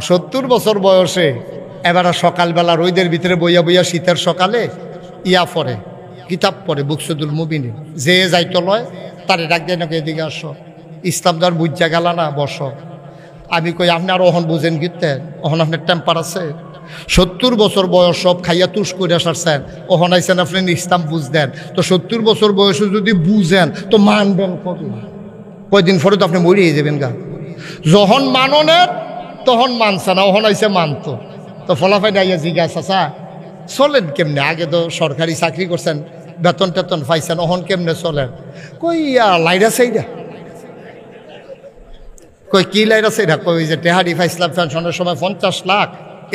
70 বছর বয়সে এবার সকালবেলা রোদের ভিতরে বইয়া বইয়া শীতের সকালে পড়ে, কিতাব পড়ে বুকসুদুল মুবিনে। যে যাইতো লয় তারে ডাক দেয় নাকি এদিকে আসো, ইসলাম ধর বুঝা গেল না, বসো। আমি কই আপনি আর অহন বুঝেন কিতেন, অহন আপনার টেম্পার আছে? 70 বছর বয়স সব খাইয়া তুষ করে আসারছেন, অহন আইসেন আপনি ইসলাম বুঝদেন। তো 70 বছর বয়সে যদি বুঝেন তো মানবেন কবে? কয়দিন পরে তো আপনি মরিয়ে যাবেন গা। যখন মাননের তখন মানছে না, ওহন আইসে মানতো। তো ফলাফাই আইয়া জিজ্ঞাসা চা চলেন কেমনে? আগে তো সরকারি চাকরি করছেন, বেতন টেতন পাইছেন, ওহন কেমনে চলেন? কই লাইরা সেইরা। কই কি লাইরা সেইরা? কই যে টেহারি ফাইসলাম পেনশনের সময় 50 লাখ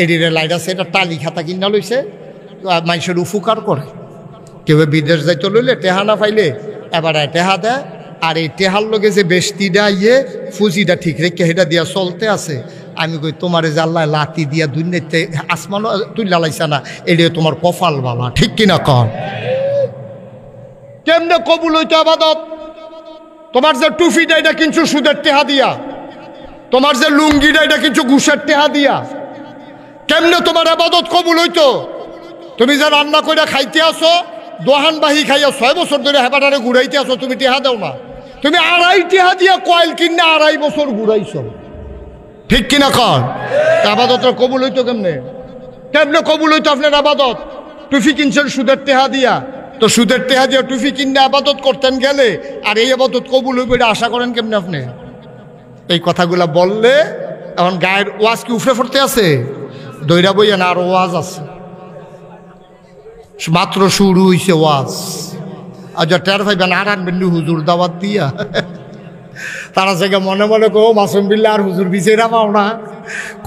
এডিরে লাইরা সেইটা টালি খাতা কিনা লইছে, মানুষের উপকার করে। কেউ বিদেশ যাইতে লইলে টেহা না পাইলে এবার টেহা দেয়, আর এই টেহার লগে যে বেষ্টিটা ফুজিটা ঠিক রেখে সেটা দিয়া চলতে আছে। আমি কই তোমার যে আল্লাহ লাতি দিয়া দুনিয়াতে আসমান তুইলা লাইছা না, এটা তোমার কপাল বালা, ঠিক কিনা কর? কেমনে কবুল হইতো আবাদত? তোমার যে টুফিটা এটা কিন্তু সুদের টেহা দিয়া, তোমার যে লুঙ্গিটা এটা কিন্তু ঘুষের টেহা দিয়া। কেমনে তোমার আবাদত কবুল হইতো? তুমি যে রান্না করে খাইতে আসো, দোহান বাহি খাইয়া 6 বছর ধরে হেবাটারে ঘুরাইতে আসো, তুমি টেহা দাও না। তুমি 2.5 টেহা দিয়া কয়েল কিনে 2.5 বছর ঘুরাইছ, ঠিক কিনা কর? আবাদতের কবুল হইতো কেমনে? কেমনে কবুল হইতো আপনার আবাদত? টুফি কিনছেন সুদের টেহা দিয়া, তো সুদের টেহা দিয়া টুফি কিনে আবাদত করতেন গেলে, আর এই আবাদত কবুল হইবে এটা আশা করেন কেমনে আপনি? এই কথাগুলা বললে এখন গায়ের ওয়াজ কি উফরে পড়তে আছে? দইরা বইয়া না, আর ওয়াজ আছে, মাত্র শুরু হইছে ওয়াজ। আর যা টের ভাইবেন আর আনবেন হুজুর দাওয়াত দিয়া, তারা জায়গা মনে মনে কো মাসুম বিল্লা আর হুজুর বিচারা পাও না।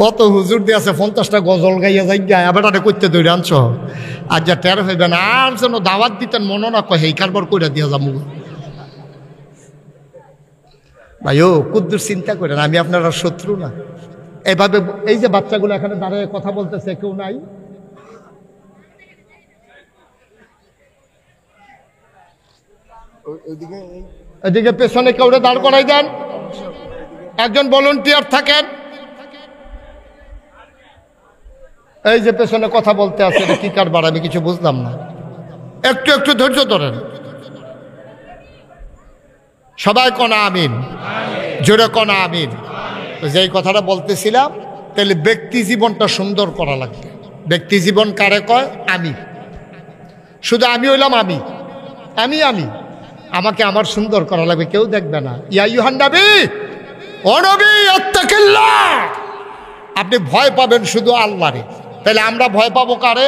কত হুজুর দিয়ে আছে 50টা গজল গাইয়া যাই গায়, আবার তাদের করতে দৌড়ে আনছ। আর যা টের ভাইবেন আর যেন দাওয়াত দিতেন মনে না কয় এই কারবার করে দিয়া যাবো। ভাই ও কুদ্দুর চিন্তা করেন, আমি আপনারা শত্রু না। এভাবে এই যে বাচ্চাগুলো এখানে দাঁড়িয়ে কথা বলতেছে, কেউ নাই? এদিকে পেছনে কেউ দাঁড় করাই দেন, একজন ভলান্টিয়ার থাকেন। এই যে পেছনে কথা বলতে আছে, এটা কি কারবার আমি কিছু বুঝলাম না। একটু একটু ধৈর্য ধরেন। সবাই কনা আমিন, জোরে কনা আমিন। যেই কথাটা বলতেছিলাম, তাহলে ব্যক্তি জীবনটা সুন্দর করা লাগবে। ব্যক্তি জীবন কারে কয়? আমি। শুধু আমি হইলাম আমি আমি আমি আমাকে আমার সুন্দর করা লাগবে, কেউ দেখবে না। ইয়া ইউহান নবী, ও নবী আত্তাকিল্লাহ, আপনি ভয় পাবেন শুধু আল্লাহরে। তাহলে আমরা ভয় পাবো কারে?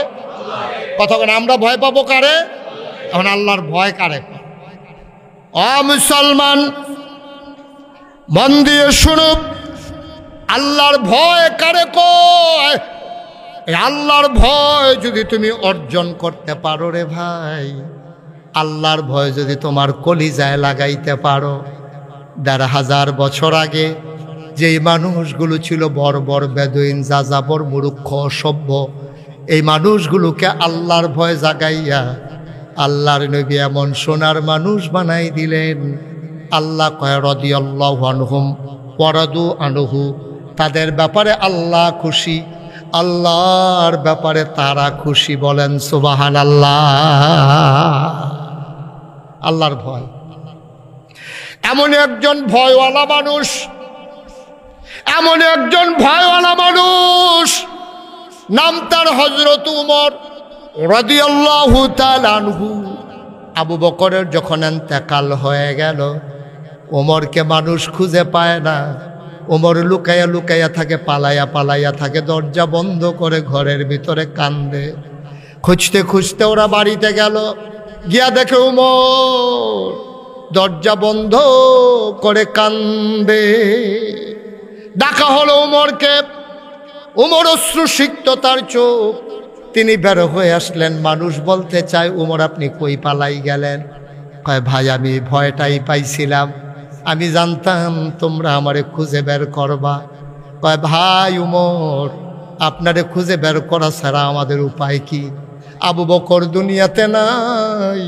কথা বলেন, আমরা ভয় পাবো কারে? এখন আল্লাহর ভয় কারে? ও মুসলমান, মন দিয়ে শুনুন, আল্লাহর ভয় কারে কয়? আল্লাহর ভয় যদি তুমি অর্জন করতে পারো রে ভাই, আল্লাহর ভয় যদি তোমার কলিজায় লাগাইতে পারো, ১,৫০০ বছর আগে যেই মানুষগুলো ছিল বর্বর বেদুইন, যাযাবর, মূর্খ, অসভ্য, এই মানুষগুলোকে আল্লাহর ভয় জাগাইয়া আল্লাহর নবী এমন সোনার মানুষ বানাই দিলেন। আল্লাহ কয় রাদিয়াল্লাহু আনহুম ওয়া রাদু আনহু, তাদের ব্যাপারে আল্লাহ খুশি, আল্লাহর ব্যাপারে তারা খুশি। বলেন সুবহানাল্লাহ। আল্লাহর ভয়, এমন একজন ভয়ওয়ালা মানুষ, এমন একজন ভয়ওয়ালা মানুষ, নাম তার হযরত উমর রাদিয়াল্লাহু তাআলা আনহু। আবু বকরের যখন ইন্তেকাল হয়ে গেল, ওমরকে মানুষ খুঁজে পায় না। ওমর লুকাইয়া লুকাইয়া থাকে, পালাইয়া পালাইয়া থাকে, দরজা বন্ধ করে ঘরের ভিতরে কান্দে। খুঁজতে খুঁজতে ওরা বাড়িতে গেল, গিয়া দেখে ওমর দরজা বন্ধ করে কান্দে। ডাকা হলো ওমরকে, ওমর অশ্রুসিক্ত তার চোখ, তিনি বের হয়ে আসলেন। মানুষ বলতে চায়, ওমর আপনি কই পালাই গেলেন? কয় ভাই আমি ভয়টাই পাইছিলাম, আমি জানতাম তোমরা আমারে খুঁজে বের করবা। কয় ভাই ওমর, আপনারে খুঁজে বের করা ছাড়া আমাদের উপায় কি? আবু বকর দুনিয়াতে নাই,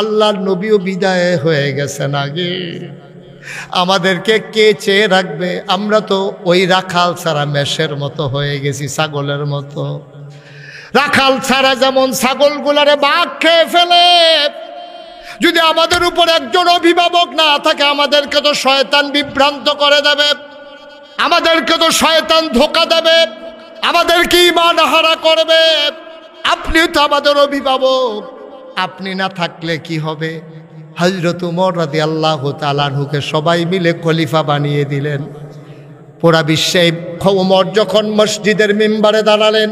আল্লাহর নবীও বিদায় হয়ে গেছেন আগে। আমাদেরকে কে চেয়ে রাখবে? আমরা তো ওই রাখাল ছাড়া মেষের মতো হয়ে গেছি, ছাগলের মতো। রাখাল ছাড়া যেমন ছাগলগুলারে বাঘ খেয়ে ফেলে, যদি আমাদের উপর একজন অভিভাবক না থাকে আমাদেরকে তো শয়তান বিভ্রান্ত করে দেবে, আমাদেরকে তো শয়তান ধোঁকা দেবে, আমাদেরকে ঈমান হারা করবে। আপনি তো আমাদের অভিভাবক, আপনি না থাকলে কি হবে? হযরত ওমর রাদিয়াল্লাহু তাআলা আনহুকে সবাই মিলে খলিফা বানিয়ে দিলেন। পুরা বিশ্বে ওমর যখন মসজিদের মিম্বারে দাঁড়ালেন,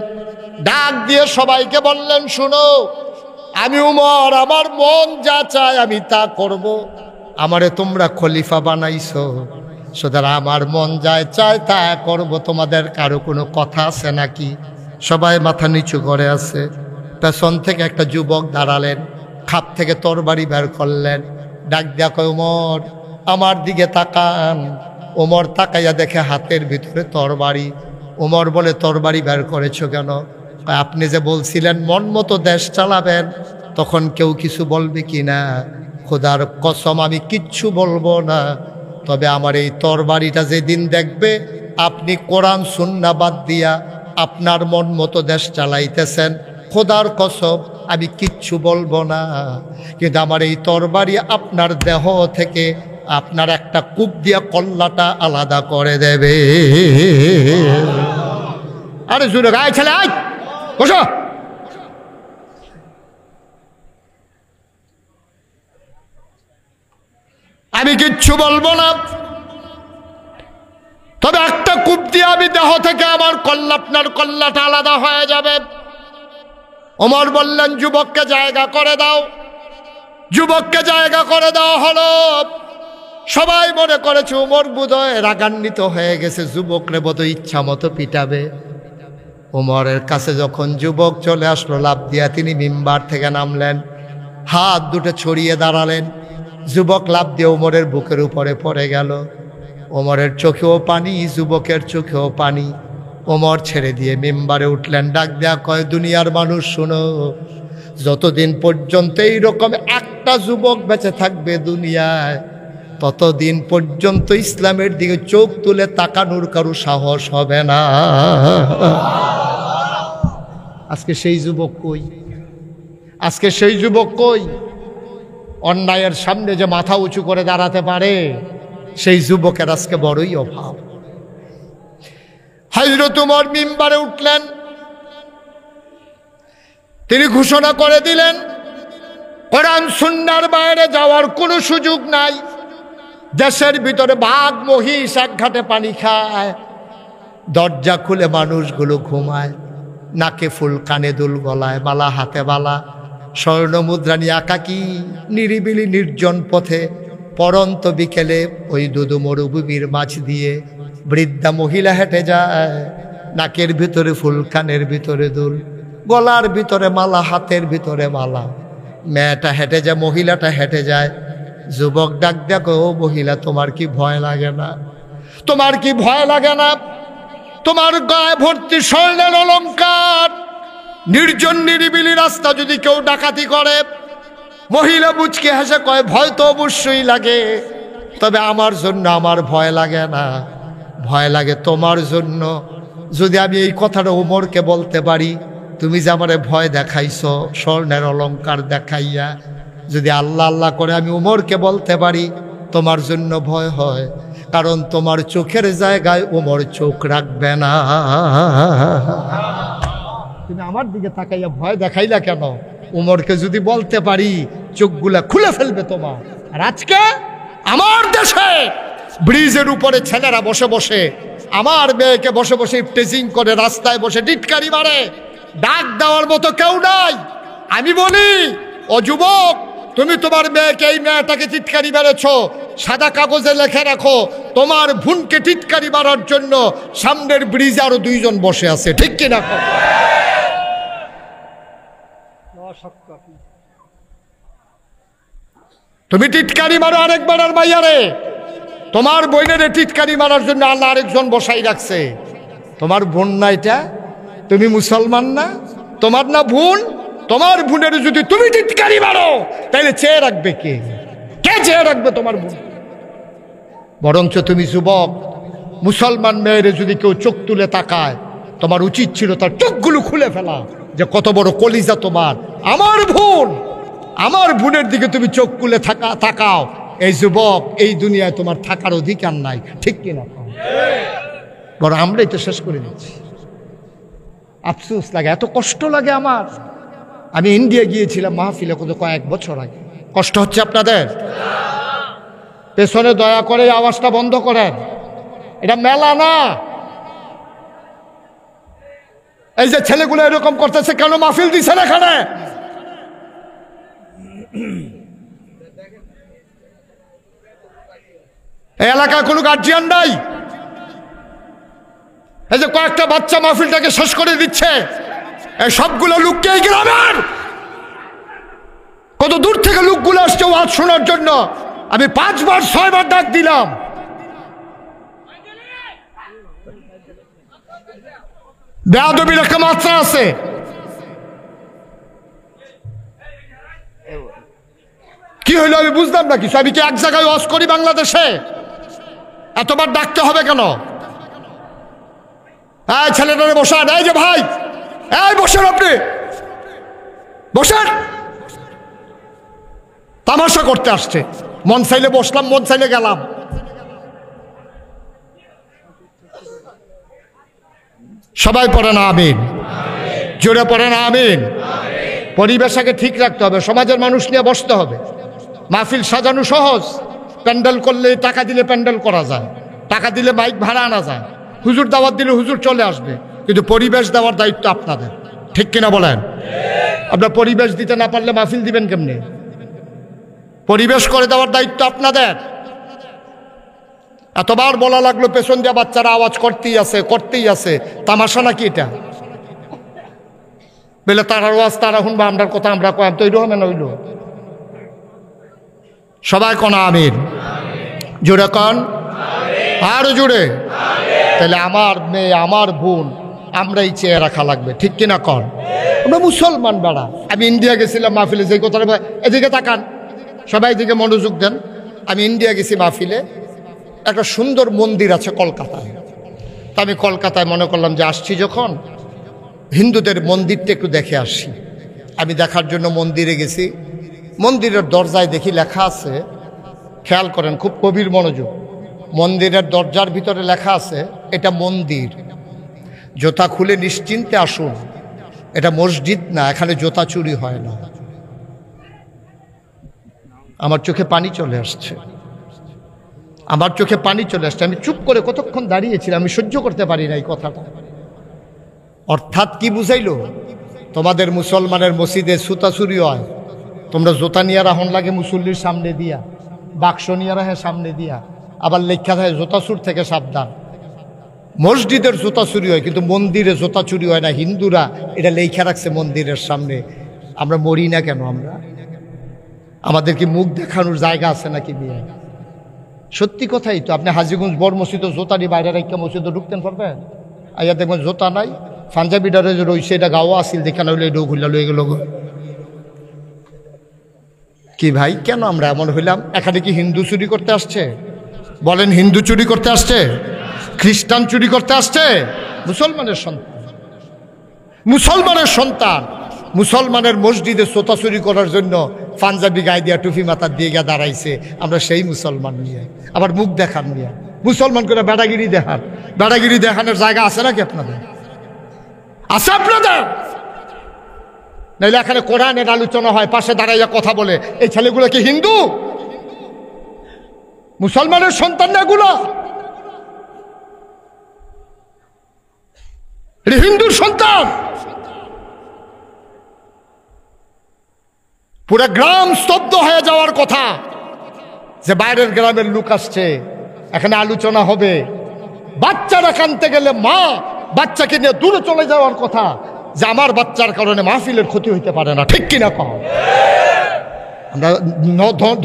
ডাক দিয়ে সবাইকে বললেন, শুনো, আমি ওমর, আমার মন যা চায় আমি তা করব। আমারে তোমরা খলিফা বানাইছো, সুতরাং আমার মন যায় চায় তা করব। তোমাদের কারো কোনো কথা আছে নাকি? সবাই মাথা নিচু করে আছে। পেছন থেকে একটা যুবক দাঁড়ালেন, খাপ থেকে তরবারি বের করলেন, ডাক দিয়া কয়, ওমর আমার দিকে তাকান। ওমর তাকাইয়া দেখে হাতের ভিতরে তরবারি। ওমর বলে, তরবারি বের করেছো কেন? আপনি যে বলছিলেন মন মতো দেশ চালাবেন, তখন কেউ কিছু বলবে কি না? খোদার কসম আমি কিচ্ছু বলবো না, তবে আমার এই তরবারিটা যেদিন দেখবে আপনি কোরআন সুন্নাহ বাদ দিয়া আপনার মন মতো দেশ চালাইতেছেন, খোদার কসম আমি কিচ্ছু বলবো না, কিন্তু আমার এই তরবারি আপনার দেহ থেকে আপনার একটা কূপ দিয়া কল্লাটা আলাদা করে দেবে। আরে জুড়ে গায়ে ছেলে, আয় বসো। আমি কিচ্ছু বলবো না, তবে একটা কূপ দিয়ে আমি দেহ থেকে আমার কল্লা, আপনার কল্লাটা আলাদা হয়ে যাবে। ওমর বললেন, যুবককে জায়গা করে দাও। যুবককে জায়গা করে দেওয়া হলো। সবাই মনে করেছে ওমর বোধহয় রাগান্বিত হয়ে গেছে, যুবকরে বোধহয় ইচ্ছা মতো পিটাবে। ওমরের কাছে যখন যুবক চলে আসলো, লাফ দিয়া তিনি মিম্বার থেকে নামলেন, হাত দুটো ছড়িয়ে দাঁড়ালেন। যুবক লাফ দিয়ে ওমরের বুকের উপরে পড়ে গেল। ওমরের চোখেও পানি, যুবকের চোখেও পানি। ওমর ছেড়ে দিয়ে মিম্বারে উঠলেন, ডাক দেয়া কয়, দুনিয়ার মানুষ শোনো, যতদিন পর্যন্ত এইরকম একটা যুবক বেঁচে থাকবে দুনিয়ায়, ততদিন পর্যন্ত ইসলামের দিকে চোখ তুলে তাকানোর কারো সাহস হবে না। আজকে সেই যুবক কই? আজকে সেই যুবক কই? অন্যায়ের সামনে যে মাথা উঁচু করে দাঁড়াতে পারে, সেই যুবকের আজকে বড়ই অভাব। হযরত ওমর মিম্বারে উঠলেন, তিনি ঘোষণা করে দিলেন, কোরআন সুন্নাহর বাইরে যাওয়ার কোনো সুযোগ নাই। দেশের ভিতরে বাঘ মহিষ এক ঘাটে পানি খায়, দরজা খুলে মানুষগুলো ঘুমায়, নাকে ফুল, কানে দুল, গলায় মালা, হাতে বালা, স্বর্ণ মুদ্রা নিয়ে একাকী নিরিবিলি নির্জন পথে পরন্ত বিকেলে ওই দুদু মরুভূমির মাঝ দিয়ে বৃদ্ধা মহিলা হেঁটে যায়। নাকের ভিতরে ফুল, কানের ভিতরে দুল, গলার ভিতরে মালা, হাতের ভিতরে মালা। মেয়েটা হেঁটে যায়, মহিলাটা হেঁটে যায়। যুবক ডাক দেখো, ও মহিলা, তোমার কি ভয় লাগে না? তোমার কি ভয় লাগে না? তোমার গায়ে ভর্তি স্বর্ণের অলংকার, নির্জন নিরিবিলি রাস্তা যদি কেউ ডাকাতি করে। মহিলা মুচকে হেসে কয়, ভয় তো অবশ্যই লাগে, তবে আমার জন্য আমার ভয় লাগে না, ভয় লাগে তোমার জন্য। যদি আমি এই কথাটা ওমরকে বলতে পারি, তুমি যে আমারে ভয় দেখাইছো স্বর্ণের অলংকার দেখাইয়া, যদি আল্লাহ আল্লাহ করে আমি ওমরকে বলতে পারি, তোমার জন্য ভয় হয়, কারণ তোমার চোখের জায়গায় ওমর চোখ রাখবে না। তুমি আমার দিকে তাকাইয়া ভয় দেখাইলা কেন? ওমরকে যদি বলতে পারি, চোখগুলা খুলে ফেলবে তোমার। আর আজকে আমার দেশে ব্রিজের উপরে ছেলেরা বসে বসে আমার মেয়েকে বসে বসে টেজিং করে, রাস্তায় বসে টিটকারি মারে, ডাক দেওয়ার মতো কেউ নাই। আমি বলি, ও যুবক, তুমি তোমার মেয়েকে, এই মেয়েটাকে টিটকারি মেরেছ, সাদা কাগজে লিখে রাখো, তোমার বোনকে টিটকারি মারার জন্য সামনের ব্রিজে আরো 2 জন বসে আছে, ঠিক কিনা? তুমি টিটকারি মারো আরেকবার, আর মাইয়ারে, তোমার বোনের টিটকারি মারার জন্য আল্লাহ আরেকজন বসাই রাখছে। তোমার বোন না এটা? তুমি মুসলমান না? তোমার না বোন? তোমার বোনের যদি তুমি টিটকারি মারো, তাহলে চেয়ে রাখবে কে? কে চেয়ে রাখবে তোমার বোন? বরঞ্চ তুমি যুবক, মুসলমান মেয়েরে যদি কেউ চোখ তুলে তাকায়, তোমার উচিত ছিল তার চোখগুলো খুলে ফেলা, যে কত বড় কলিজা তোমার। আমার বোনের দিকে তুমি চোখ খুলে তাকাও। এই যুবক, এই দুনিয়ায় তোমার থাকার অধিকার নাই, ঠিক কিনা? বড় আমরাই তো শেষ করে দিচ্ছি। আফসোস লাগে, এত কষ্ট লাগে আমার। আমি ইন্ডিয়া গিয়েছিলাম মাহফিলে কয়েক বছর আগে। কষ্ট হচ্ছে আপনাদের? পেছনে দয়া করে আওয়াজটা বন্ধ করেন, এটা মেলা না। এই যে ছেলেগুলো এরকম করতেছে, কেন মাহফিল দিছে না এখানে? এই এলাকায় কোনো গার্জিয়ান নাই। এই যে কয়েকটা বাচ্চা মাহফিলটাকে শেষ করে দিচ্ছে, এই সবগুলো লোককে এই গ্রামের কত দূর থেকে লোকগুলো আসছে ওয়াজ শোনার জন্য। আমি 5 বার 6 বার ডাক দিলাম, বেয়াদবির একটা মাত্রা আছে। কি হইলো আমি বুঝলাম না কিছু। আমি কি এক জায়গায় ওয়াজ করি বাংলাদেশে? এতবার ডাকতে হবে কেন? এই ছেলেটারে বসান, এই যে ভাই, এই বসেন, আপনি বসেন। তামাশা করতে আসছে, মন চাইলে বসলাম, মন চাইলে গেলাম। সবাই পড়ে না আমিন? জোরে পড়ে না আমিন? পরিবেশকে ঠিক রাখতে হবে, সমাজের মানুষ নিয়ে বসতে হবে। মাহফিল সাজানো সহজ, প্যান্ডেল করলে টাকা দিলে প্যান্ডেল করা যায়, টাকা দিলে মাইক ভাড়া আনা যায়, হুজুর দাওয়াত দিলে হুজুর চলে আসবে। কিন্তু পরিবেশ দেওয়ার দায়িত্ব আপনাদের, ঠিক কিনা বলেন? আপনার পরিবেশ দিতে না পারলে মাহফিল দিবেন কেমনে? পরিবেশ করে দেওয়ার দায়িত্ব আপনাদের। এতবার বলা লাগলো, পেছন দিয়ে বাচ্চারা আওয়াজ করতেই আছে। তামাশা নাকি এটা? বলে তারার আওয়াজ তারা শুনবা, আমরার কথা আমরা কয়াম, তো এইরকম নইল। সবাই কনা আমিন? জোরে কন, আরো জোরে। তাহলে আমার মেয়ে, আমার বোন, আমরাই চেয়ে রাখা লাগবে, ঠিক কিনা কন? আমরা মুসলমান বেড়া। আমি ইন্ডিয়া গেছিলাম মাহফিলে, যে কথাটা, এদিকে তাকান সবাই, এদিকে মনোযোগ দেন। আমি ইন্ডিয়া গেছি মাহফিলে, একটা সুন্দর মন্দির আছে কলকাতায়। তা আমি কলকাতায় মনে করলাম যে আসছি যখন, হিন্দুদের মন্দিরটা একটু দেখে আসি। আমি দেখার জন্য মন্দিরে গেছি। মন্দিরের দরজায় দেখি লেখা আছে, খেয়াল করেন, খুব গভীর মনোযোগ। মন্দিরের দরজার ভিতরে লেখা আছে, এটা মন্দির, জুতা খুলে নিশ্চিন্তে আসুন। এটা মসজিদ না, এখানে জুতা চুরি হয় না। আমার চোখে পানি চলে আসছে, আমার চোখে পানি চলে আসছে। আমি চুপ করে কতক্ষণ দাঁড়িয়েছিলাম, আমি সহ্য করতে পারি না এই কথাটা। অর্থাৎ কি বুঝাইল? তোমাদের মুসলমানের মসজিদে জুতা চুরি হয়, তোমরা জুতা নিয়ে রাহন লাগে মুসল্লির সামনে দিয়া, বাক্স নিয়ে রাহে সামনে দিয়া, আবার লেখা থাকে জুতা চুর থেকে সাবধান। মসজিদের জুতা চুরি হয়, কিন্তু মন্দিরে জুতা চুরি হয় না। হিন্দুরা এটা লেখা রাখছে মন্দিরের সামনে। আমরা মরি না কেন? আমাদের কি মুখ দেখানোর জায়গা আছে নাকি? বিয়ে সত্যি কথাই তো। আপনি হাজীগঞ্জ বড় মসজিদে জোতা নিয়ে বাইরে রেখে মসজিদে ঢুকতেন পারবেন? আইয়া দেখবেন জোতা নাই, পাঞ্জাবি ডারে রয়েছে, এটা গাও আসিল দেখা নইলে এটাও খুললা লয়ে গেল। কি ভাই, কেন আমরা এমন হইলাম? এখানে কি হিন্দু চুরি করতে আসছে? বলেন, হিন্দু চুরি করতে আসছে? খ্রিস্টান চুরি করতে আসছে? মুসলমানের সন্তান, মুসলমানের সন্তান মুসলমানের মসজিদে জুতা চুরি করার জন্য পাঞ্জাবি গায়ে দিয়া, টুপি মাথার দিয়ে গিয়ে দাঁড়াইছে। আমরা সেই মুসলমান নিয়ে আবার মুখ দেখান নিয়ে মুসলমান করে বেড়াগিরি দেখান। বেড়াগিরি দেখানোর জায়গা আছে নাকি আপনাদের? আছে আপনাদের? নাইলে এখানে কোরআনের আলোচনা হয়, পাশে দাঁড়াইয়া কথা বলে। এই ছেলেগুলো কি হিন্দু? মুসলমানের সন্তান না এগুলো? হিন্দুর সন্তান। পুরো গ্রাম স্তব্ধ হয়ে যাওয়ার কথা, যে বাইরের গ্রামের লোক আসছে, এখানে আলোচনা হবে। বাচ্চারা কানতে গেলে মা বাচ্চাকে নিয়ে দূরে চলে যাওয়ার কথা, যে আমার বাচ্চার কারণে মাহফিলের ক্ষতি হইতে পারে না, ঠিক কিনা কম? আমরা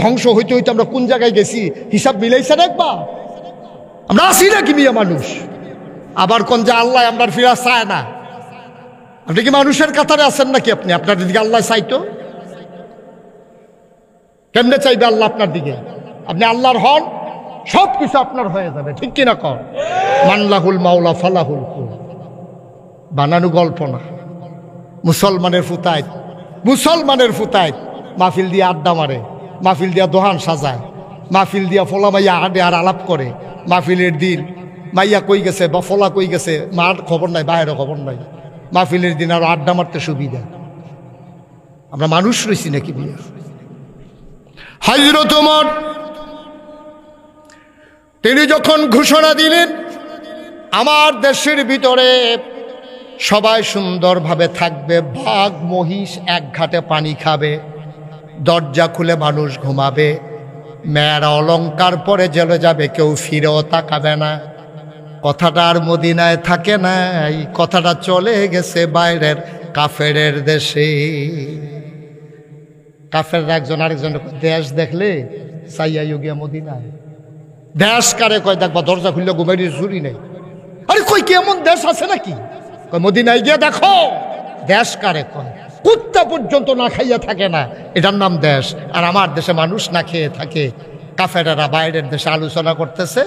ধ্বংস হইতে হইতে আমরা কোন জায়গায় গেছি হিসাব মিলাইছেন একবার? আমরা আসি নাকি মিয়া মানুষ? আবার কোন যে আল্লাহ আমরা ফিরা চায় না। আপনি কি মানুষের কাতারে আছেন নাকি? আপনি আপনার দিকে আল্লাহ চাইতো? কেমনে চাইবে আল্লাহ আপনার দিকে? আপনি আল্লাহর হন, সব কিছু আপনার হয়ে যাবে, ঠিক কিনা কর? মানলাহুল মাওলা ফালাহুল কুল, বানানো গল্প না। মুসলমানের ফুতায় মাহফিল দিয়ে আড্ডা মারে, মাহফিল দিয়া দোহান সাজায়, মাহফিল দিয়া ফলা মাইয়া হাঁটে আর আলাপ করে। মাহফিলের দিন মাইয়া কই গেছে বা ফলা কই গেছে মার খবর নাই, বাইরের খবর নাই। মাহফিলের দিন আরো আড্ডা মারতে সুবিধা। আমরা মানুষ রয়েছি নাকি বিয়ে? হযরত ওমর তিনি যখন ঘোষণা দিলেন আমার দেশের ভিতরে সবাই সুন্দরভাবে থাকবে, বাঘ মহিষ এক ঘাটে পানি খাবে, দরজা খুলে মানুষ ঘুমাবে, মেয়েরা অলংকার পরে জেলে যাবে, কেউ ফিরেও তাকাবে না। কথাটা আর মদিনায় থাকে না, এই কথাটা চলে গেছে বাইরের কাফেরের দেশে। কাফের একজন আরেকজন দেশ দেখলে চাইয়া গিয়া মদিনায়। দেশ কারে কয়? দেখবা দরজা খুললে ঘুমাই চুরি নেই। আরে কই কি এমন দেশ আছে নাকি? কয় মদিনায় গিয়ে দেখো। দেশ কারে কয়? কুত্তা পর্যন্ত না খাইয়া থাকে না, এটার নাম দেশ। আর আমার দেশে মানুষ না খেয়ে থাকে। কাফেরেরা বাইরের দেশে আলোচনা করতেছে,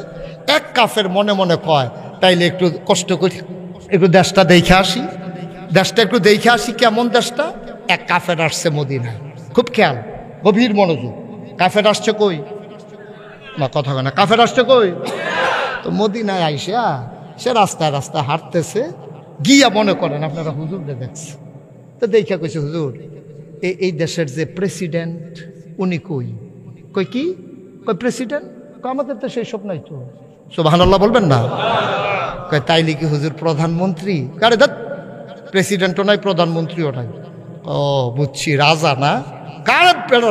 এক কাফের মনে মনে কয় তাইলে একটু কষ্ট করি, একটু দেশটা দেখে আসি, দেশটা একটু দেখে আসি কেমন দেশটা। এক কাফের আসছে মদিনায়, খুব খেয়াল, গভীর মনোযোগ। কাফের আসছে কই? না কথা কয় না। কাফের আসছে কই? তো মদিনায় আইসা সে রাস্তায় রাস্তায় হাঁটতেছে, গিয়া মনে করেন আপনারা হুজুরকে দেখছে, তো দেখা কইছে হুজুর এই দেশের যে প্রেসিডেন্ট উনি কই? কই কি? কই প্রেসিডেন্ট? আমাদের তো সেই সব নাই তো। সুবহানাল্লাহ বলবেন না? কয় তাইলে কি হুজুর প্রধানমন্ত্রী? আরে দেখ, প্রেসিডেন্টও নাই প্রধানমন্ত্রীও নাই। ও বুঝছি, রাজা না? কার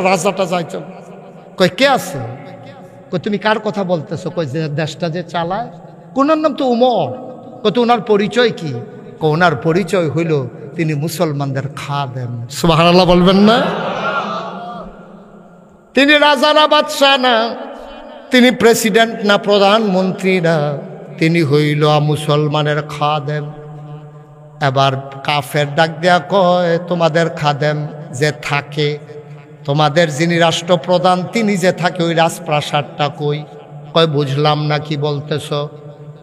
রাজাটা যাইছ? কয় কে আছে? কই তুমি কার কথা বলতেছো? কই যে দেশটা যে চালায়, কোনার নাম তো উমর। কত ওনার পরিচয় কি? ওনার পরিচয় হইল তিনি মুসলমানদের খাদেম। সুবহানাল্লাহ বলবেন না? তিনি রাজা না, বাদশাহ না, তিনি প্রেসিডেন্ট না, প্রধানমন্ত্রী না, তিনি হইল মুসলমানের খাদেম। এবার কাফের ডাক দেয়া কয় তোমাদের খাদেম যে থাকে, তোমাদের যিনি রাষ্ট্রপ্রধান তিনি যে থাকে ওই রাজপ্রাসাদটা কই? কয় বুঝলাম না কি বলতেছ?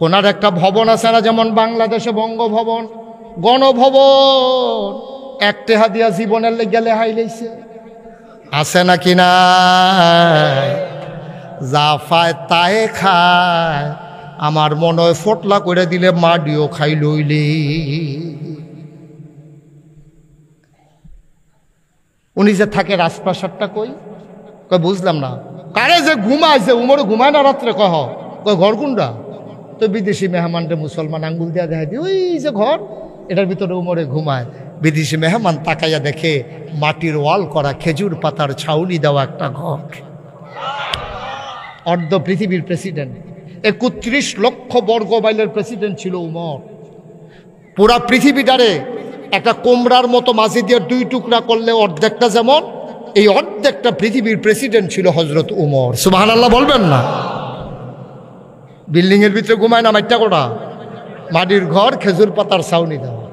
ওনার একটা ভবন আছে না, যেমন বাংলাদেশে বঙ্গভবন, গণভবন, এক টেহা দিয়া জীবনের লেগে লেহাই লইছে, আছে নাকি না? যা পায় তাই খায়, আমার মনে হয় ফটলা করে দিলে মাডিও খাই লইলে। উনি যে থাকে রাজপ্রাসাদটা কই? কই বুঝলাম না। কারে যে ঘুমায়, যে উমরে ঘুমায় না রাত্রে? কহ কই ঘর কোনটা? তো বিদেশি মেহমানরে মুসলমান আঙ্গুল দিয়া দেখাই দি, ওই যে ঘর, এটার ভিতরে উমরে ঘুমায়। বিদেশি মেহমান তাকাইয়া দেখে মাটির ওয়াল করা, খেজুর পাতার ছাউনি দেওয়া একটা ঘর। অর্ধ পৃথিবীর প্রেসিডেন্ট, ৩১ লক্ষ বর্গ মাইলের প্রেসিডেন্ট ছিল উমর। পুরা পৃথিবীটারে একটা কোমরার মতো মাঝে দিয়ে 2 টুকরা করলে অর্ধেকটা যেমন, এই অর্ধেকটা পৃথিবীর প্রেসিডেন্ট ছিল হযরত উমর। সুবহানাল্লাহ বলবেন না? বিল্ডিং এর ভিতরে ঘুমায় না, মাইটা কোটা, মাটির ঘর, খেজুর পাতার ছাউনি দেওয়া।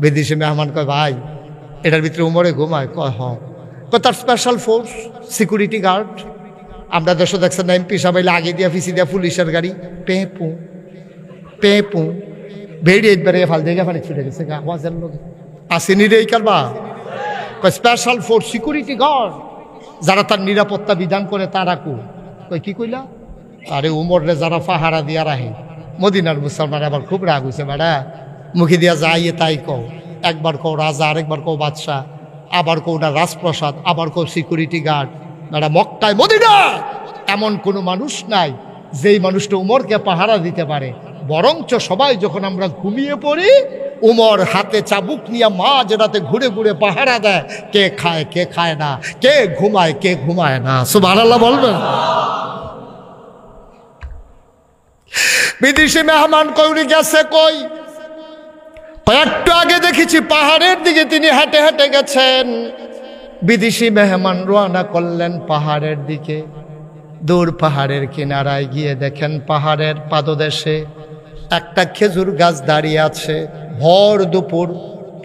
বিদেশি মেহমান কয় ভাই এটার ভিতরে উমরে ঘুমায়? কয় হ। কয় তার স্পেশাল ফোর্স, সিকিউরিটি গার্ড। আমরা দেশে দেখছেন না, এমপি সাহেব আগে দিয়া ফিসি দিয়া পুলিশের গাড়ি, পেঁপু পেঁপু ভেড়ি একবারে ফাল দিয়ে ফানি ছুটে গেছে আওয়াজের লোক আসেনি রে। এই কারবা কয় স্পেশাল ফোর্স, সিকিউরিটি গার্ড, যারা তার নিরাপত্তা বিধান করে তারা কু। কই কি কইলা? আরে উমরে যারা পাহারা দিয়া রাহে। মদিনার মুসলমান আবার খুব রাগ হয়েছে, বেড়া মুখে দিয়া যাইয়ে তাই কও। একবার কও রাজা, আরেকবার কও বাদশাহ, আবার কও না রাজপ্রাসাদ, আবার কও সিকিউরিটি গার্ড। বেড়া মক্কায় মদিনা এমন কোনো মানুষ নাই যেই মানুষটা উমরকে পাহারা দিতে পারে। বরঞ্চ সবাই যখন আমরা ঘুমিয়ে পড়ি, উমর হাতে চাবুক নিয়ে মা যেটাতে ঘুরে ঘুরে পাহারা দেয়, কে খায় কে খায় না, কে ঘুমায় কে ঘুমায় না। সুবহানাল্লাহ বলবেন? বিদেশি মেহমান কই গেছে? কই একটু আগে দেখেছি পাহাড়ের দিকে তিনি হেঁটে হেঁটে গেছেন। বিদেশি মেহমান রওনা করলেন পাহাড়ের দিকে। দূর পাহাড়ের কিনারায় গিয়ে দেখেন পাহাড়ের পাদদেশে একটা খেজুর গাছ দাঁড়িয়ে আছে। ভর দুপুর,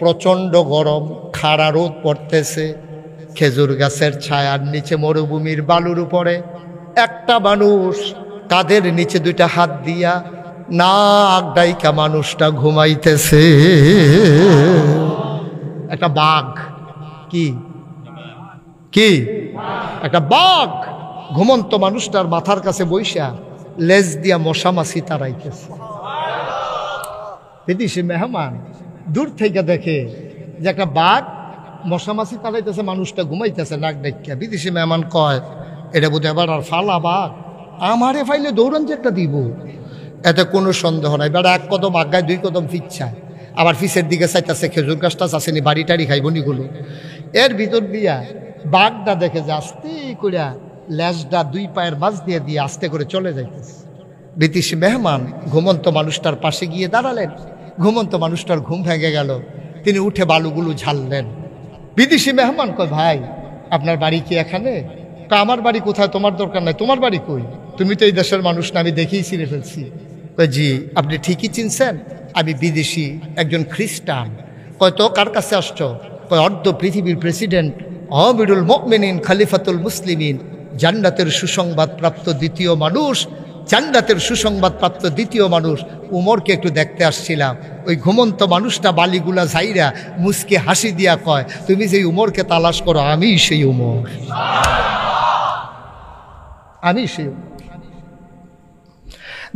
প্রচণ্ড গরম, খাড়া রোদ পড়তেছে। খেজুর গাছের ছায়ার নিচে মরুভূমির বালুর উপরে একটা মানুষ কাঁধের নিচে দুইটা হাত দিয়া নাক ডাইকা মানুষটা ঘুমাইতেছে। একটা বাঘ, কি কি একটা বাঘ ঘুমন্ত মানুষটার মাথার কাছে বইসা লেজ দিয়া মশা মাছি তাড়াইতেছে। বিদেশি মেহমান দূর থেকে দেখে যে একটা বাঘ মশা মাছি তাড়াইতেছে, মানুষটা ঘুমাইতেছে নাক ডাইকা। বিদেশি মেহমান কয়, এটা বোধ এবার আর ফালা বাঘ, আমারে ফাইলে দৌড়ান যে একটা দিব। এতে কোনো সন্দেহ নাই, বেড়া এক কদম আগায় দুই কদম ফিচ্ছায়, আবার ফিসের দিকে চাইতেছে খেজুর গাছটা চাষেনি, বাড়ি টাড়ি খাইবনিগুলো। এর ভিতর দিয়া বাঘটা দেখে যে আস্তে করে ল্যাজটা দুই পায়ের মাছ দিয়ে দিয়ে আস্তে করে চলে যাইতেছে। বিদেশি মেহমান ঘুমন্ত মানুষটার পাশে গিয়ে দাঁড়ালেন। ঘুমন্ত মানুষটার ঘুম ভেঙে গেল, তিনি উঠে বালুগুলো ঝাড়লেন। বিদেশি মেহমান কয়, ভাই আপনার বাড়ি কি এখানে? আমার বাড়ি কোথায়, তোমার দরকার নাই, তোমার বাড়ি কই? তুমি তো এই দেশের মানুষ না, আমি দেখেই চিনে ফেলছি। জি আপনি ঠিকই চিনছেন, আমি বিদেশি একজন খ্রিস্টান। কয় তো কার কাছে আসছো? কয় অর্ধ পৃথিবীর প্রেসিডেন্ট আমিরুল মুমিনিন খলিফাতুল মুসলিমিন, জান্নাতের সুসংবাদ প্রাপ্ত দ্বিতীয় মানুষ, জান্নাতের সুসংবাদ প্রাপ্ত দ্বিতীয় মানুষ উমরকে একটু দেখতে আসছিলাম। ওই ঘুমন্ত মানুষটা বালিগুলা ঝাইরা মুসকে হাসি দিয়া কয়, তুমি যেই উমরকে তালাশ করো আমি সেই উমর, আমি সেই উমর।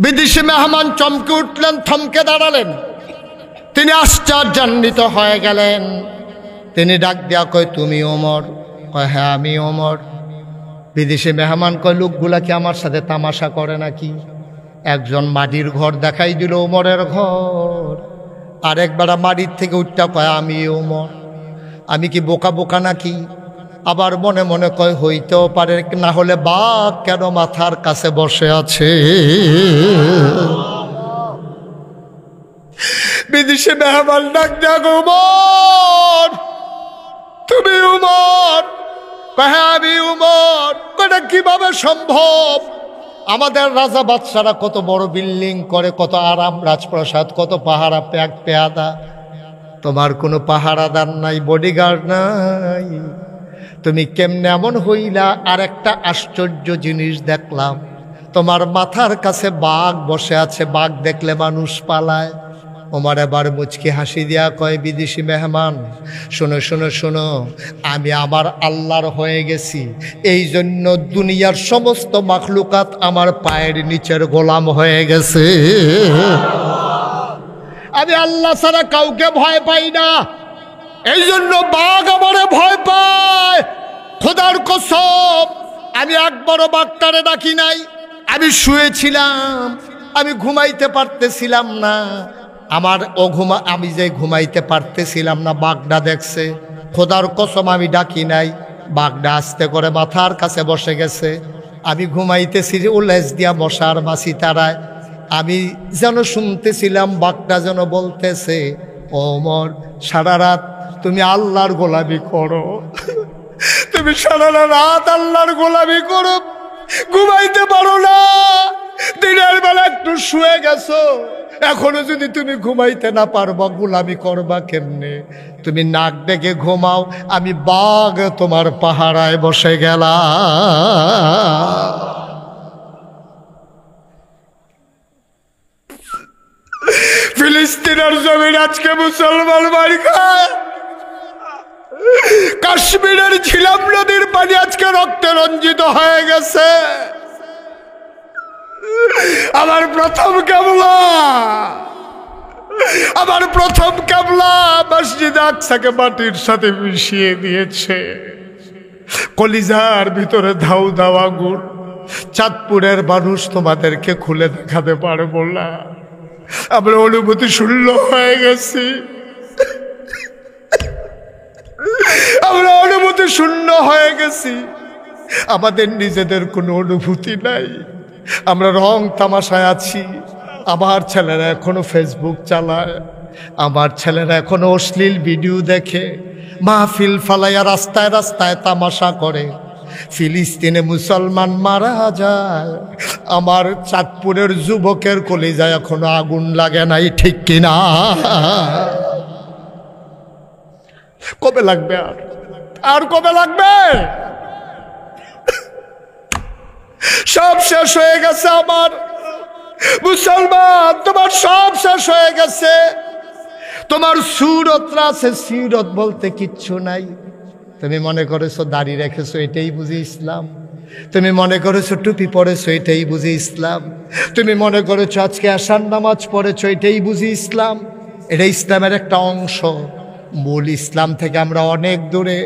বিদেশি মেহমান চমকে উঠলেন, থমকে দাঁড়ালেন, তিনি আশ্চর্যান্বিত হয়ে গেলেন। তিনি ডাক দিয়া কয়, তুমি ওমর? কয় হ্যাঁ আমি ওমর। বিদেশি মেহমান কয়, লোকগুলা কি আমার সাথে তামাশা করে নাকি? একজন মাটির ঘর দেখাই দিল, ওমরের ঘর। আরেকবার মাটির থেকে উঠটা কয়, আমি ওমর। আমি কি বোকা বোকা নাকি? আবার মনে মনে কয়, হইতেও পারে, না হলে বাঘ কেন মাথার কাছে বসে আছে? বিদেশি মেহমান ডাক দেখ, উমর তুমি উমর? হ্যাঁ আমি উমর। এটা কিভাবে সম্ভব? আমাদের রাজা বাদশারা কত বড় বিল্ডিং করে, কত আরাম রাজপ্রাসাদ, কত পাহারা পেয়াদা, তোমার কোনো পাহারাদার নাই, বডিগার্ড নাই, তুমি কেমনে এমন হইলা? আর একটা আশ্চর্য জিনিস দেখলাম, তোমার মাথার কাছে বাঘ বসে আছে, বাঘ দেখলে মানুষ পালায়। ওমর এবার মুচকি হাসি দিয়া কয়, বিদেশি মেহমান শোনো শোনো শোনো, আমি আমার আল্লাহর হয়ে গেছি, এই জন্য দুনিয়ার সমস্ত মাখলুকাত আমার পায়ের নিচের গোলাম হয়ে গেছে। আমি আল্লাহ ছাড়া কাউকে ভয় পাই না, এই জন্য বাঘ আমারে ভয় পায়। খোদার কসম, আমি একবারও বাঘটারে ডাকি নাই। আমি শুয়েছিলাম, আমি ঘুমাইতে পারতেছিলাম না, আমি যে ঘুমাইতে পারতেছিলাম না, বাঘটা দেখছে। খোদার কসম আমি ডাকি নাই, বাঘটা আস্তে করে মাথার কাছে বসে গেছে। আমি ঘুমাইতেছি, ও লেজ দিয়া মশার মাছি তারায়। আমি যেন শুনতেছিলাম বাঘটা যেন বলতেছে, ওমর সারা রাত তুমি আল্লাহর গোলামি করো, তুমি সারা রাত আল্লাহর গোলামি করো, ঘুমাইতে পারো না, দিনের বেলা একটু শুয়ে গেছো, এখনো যদি তুমি ঘুমাইতে না পারবা গোলামি করবা কেমনে? তুমি নাক ডেকে ঘুমাও, আমি বাঘ তোমার পাহারায় বসে গেলাম। ফিলিস্তিনের জমিন আজকে মুসলমান মার খায়, কাশ্মীরের ঝিলাম নদীর পানি আজকে রক্তে রঞ্জিত হয়ে গেছে। আমার প্রথম কেবলা, আমার প্রথম কেবলা মসজিদ আকসাকে মাটির সাথে মিশিয়ে দিয়েছে। কলিজার ভিতরে ধাউ ধাউ আগুন। চাঁদপুরের মানুষ তোমাদেরকে খুলে দেখাতে পারবো না, আমরা অনুভূতি শূন্য হয়ে গেছি, আমরা অনুভূতি শূন্য হয়ে গেছি, আমাদের নিজেদের কোনো অনুভূতি নাই, আমরা রং তামাশায় আছি। আমার ছেলেরা এখনো ফেসবুক চালায়, আমার ছেলেরা এখনো অশ্লীল ভিডিও দেখে, মাহফিল ফালাইয়া রাস্তায় রাস্তায় তামাশা করে। ফিলিস্তিনে মুসলমান মারা যায়, আমার চাঁদপুরের যুবকের কলিজায় এখনো আগুন লাগে নাই, ঠিক কিনা? কবে লাগবে? আর কবে লাগবে? সব শেষ হয়ে গেছে আমার মুসলমান, তোমার সব শেষ হয়ে গেছে। তোমার সুরতরা আছে, সিরত বলতে কিচ্ছু নাই। তুমি মনে করেছো দাড়ি রেখেছো এটাই বুঝি ইসলাম, তুমি মনে করেছো টুপি পরেছো এটাই বুঝি ইসলাম, তুমি মনে করেছো আজকে আশার নামাজ পড়েছো এটাই বুঝি ইসলাম। এটা ইসলামের একটা অংশ। মূল ইসলাম থেকে আমরা অনেক দূরে।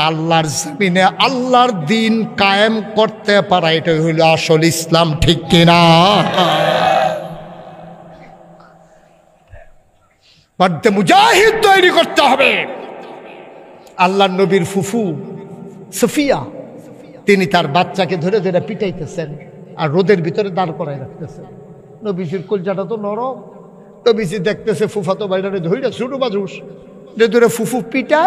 আল্লাহর জমিনে আল্লাহর দিন কায়েম করতে পারা, এটাই হইল আসল ইসলাম, ঠিক কিনা? বাড়িতে মুজাহিদ তৈরি করতে হবে। আল্লাহর নবীর ফুফু সফিয়া, তিনি তার বাচ্চাকে ধরে ধরে পিটাইতেছেন আর রোদের ভিতরে দাঁড় করাই রাখতেছেন। নবীজির কলজাটা তো নরম। নবীজি দেখতেছে ফুফাতো ভাইরারে ধৈর্য ছোটো বাজুস ধরে ফুফু পিটা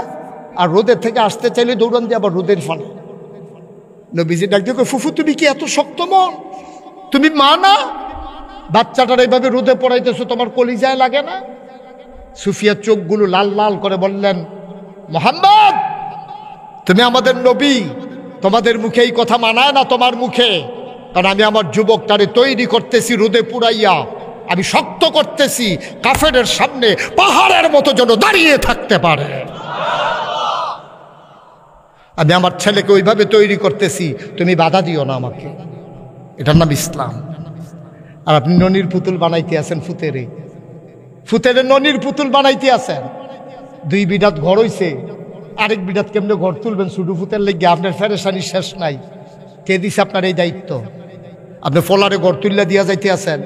আর রোদের থেকে আসতে চাইলে দৌড়ান দিয়ে আবার রোদের ফানে। নবীজি ডাক দিয়ে, ফুফু তুমি কি এত শক্ত মন? তুমি মা না? বাচ্চাটার এইভাবে রোদে পড়াইতেছো, তোমার কলিজায় লাগে না? সুফিয়ার চোখগুলো লাল লাল করে বললেন, মুহাম্মদ তুমি আমাদের নবী, তোমাদের মুখে এই কথা মানায় না তোমার মুখে। কারণ আমি আমার যুবকটারে তৈরি করতেছি রোদে পুড়াইয়া, আমি শক্ত করতেছি কাফেরের সামনে পাহাড়ের মতো যেন দাঁড়িয়ে থাকতে পারে। আমি আমার ছেলেকে ওইভাবে তৈরি করতেছি, তুমি বাধা দিও না আমাকে। এটার নাম ইসলাম। আর আপনি ননির পুতুল বানাইতে আছেন, ফুতেরে ননির পুতুল বানাইতে আছেন। 2 বিডাত ঘর হইছে, আরেক বিডাত কেমনে ঘর তুলবেন শুধু ফুতের লেগে? আপনার ফেরেশানি শেষ নাই। কে দিছে আপনার এই দায়িত্ব? আপনি ফলারে ঘর তুল্লা দিয়া যাইতে আছেন,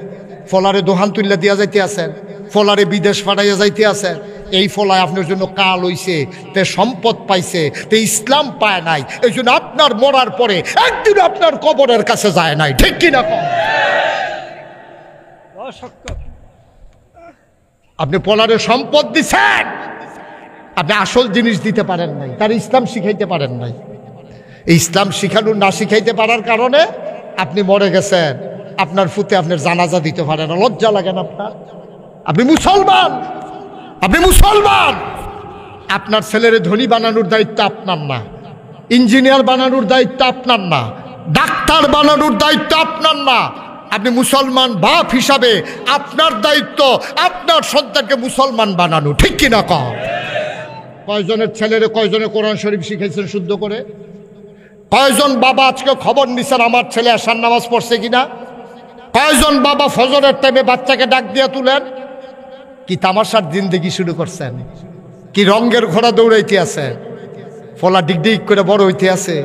ফলারে দোহান তুল্লা দিয়া যাইতে আছেন, ফলারে বিদেশ পাঠাইয়া যাইতে আছেন। এই ফলায় আপনার জন্য কাল হইছে, তে সম্পদ পাইছে, তে ইসলাম পায় নাই। এই জন্য আপনার মরার পরে একদিন আপনার কবরের কাছে যায় নাই, ঠিক কিনা? আপনি ফলারে সম্পদ দিছেন, আপনি আসল জিনিস দিতে পারেন নাই, তার ইসলাম শিখাইতে পারেন নাই। এই ইসলাম শিখানো না শিখাইতে পারার কারণে আপনি মরে গেছেন। আপনার ফুতে আপনার জানাজা দিতে পারেন না, লজ্জা লাগে না আপনার? আপনি মুসলমান, আপনি মুসলমান। আপনার ছেলের ধনী বানানোর দায়িত্ব আপনার না, ইঞ্জিনিয়ার বানানোর দায়িত্ব আপনার না, ডাক্তার বানানোর দায়িত্ব আপনার না। আপনি মুসলমান বাপ হিসাবে আপনার দায়িত্ব আপনার সন্তানকে মুসলমান বানানো, ঠিক কিনা? কয়জনের ছেলেরে কয়জনে কোরআন শরীফ শিখাইছেন শুদ্ধ করে? কয়জন বাবা আজকে খবর নিছেন আমার ছেলে আশার নামাজ পড়ছে কিনা? কয়জন বাবা ফজরের টাইমে বাচ্চাকে ডাক দিয়ে তুলেন? কি তামাশার জিন্দেগি শুরু করছেন? কি রঙের ঘোড়া দৌড়াইতে আছেন? ফলা ডিগডিগ করে বড় হইতে আছে,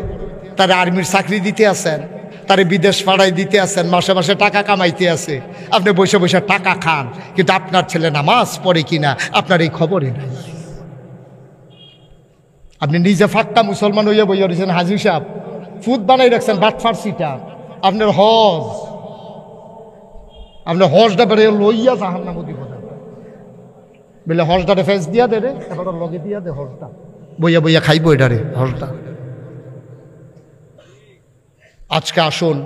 তারে আর্মির চাকরি দিতে আছেন, তারে বিদেশ পাড়ায় দিতে আছেন, মাসে মাসে টাকা কামাইতে আছে। আপনি বসে বসে টাকা খান, কিন্তু আপনার ছেলে নামাজ পড়ে কিনা আপনার এই খবরই নাই। আপনি নিজে ফাক্কা মুসলমান হইয়া বইয়া রয়েছেন, হাজি সাহেব ফুট বানাই রাখছেন বাটফার সিটা। আপনার হজটা বেড়ে লইয়া জাহান নাম দিব বলে হজটারে ফেস দিয়া দে রে, এবার লগে দিয়া দে হজটা, বইয়া বইয়া খাইবো এটারে হজটা। আজকে আসুন